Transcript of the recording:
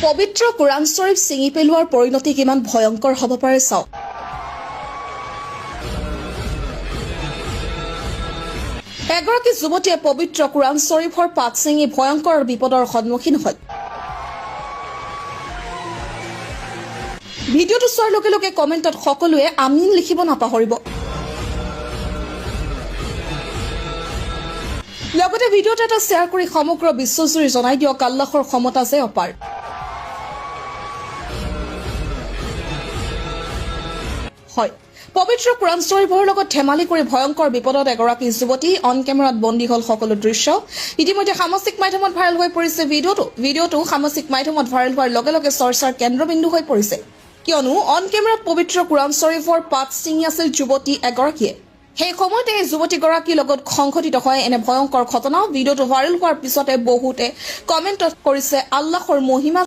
পবিত্ৰ কুৰাণ শ্বৰীফ ছিঙি পেলোৱাৰ পৰিণতি কিমান ভয়ংকৰ হ'ব পাৰে চাওক। এগৰাকী যুৱতীয়ে পবিত্ৰ কুৰাণ শ্বৰীফৰ পাত ছিঙি ভয়ংকৰ বিপদৰ সন্মুখীন হয়। ভিডিঅ'টো চোৱাৰ লগে লগে কমেণ্টত সকলোৱে আমিন লিখিব নাপাহৰিব। লগতে ভিডিঅ'টো এটা শ্বেয়াৰ কৰি সমগ্ৰ বিশ্বজুৰি জনাই দিয়ক আল্লাহৰ ক্ষমতা যে অপাৰ। হয়, পবিত্ৰ কুৰাণ শ্বৰীফৰ লগত ধেমালি কৰি ভয়ংকৰ বিপদত এগৰাকী যুৱতী অন কেমেৰাত বন্দী হল সকলো দৃশ্য। ইতিমধ্যে সামাজিক মাধ্যমত ভাইৰেল হৈ পৰিছে ভিডিঅ'টো সামাজিক মাধ্যমত ভাইৰেল হোৱাৰ লগে লগে চৰ্চাৰ কেন্দ্ৰবিন্দু হৈ পৰিছে, কিয়নো অন কেমেৰাত পবিত্ৰ কুৰাণ শ্বৰীফৰ পাত ছিঙি আছিল যুৱতী এগৰাকীয়ে। সেই সময়তে এই যুৱতীগৰাকীৰ লগত সংঘটিত হয় এনে ভয়ংকৰ ঘটনা। ভিডিঅ'টো ভাইৰেল হোৱাৰ পিছতে বহুতে কমেণ্টত কৰিছে আল্লাহৰ মহিমা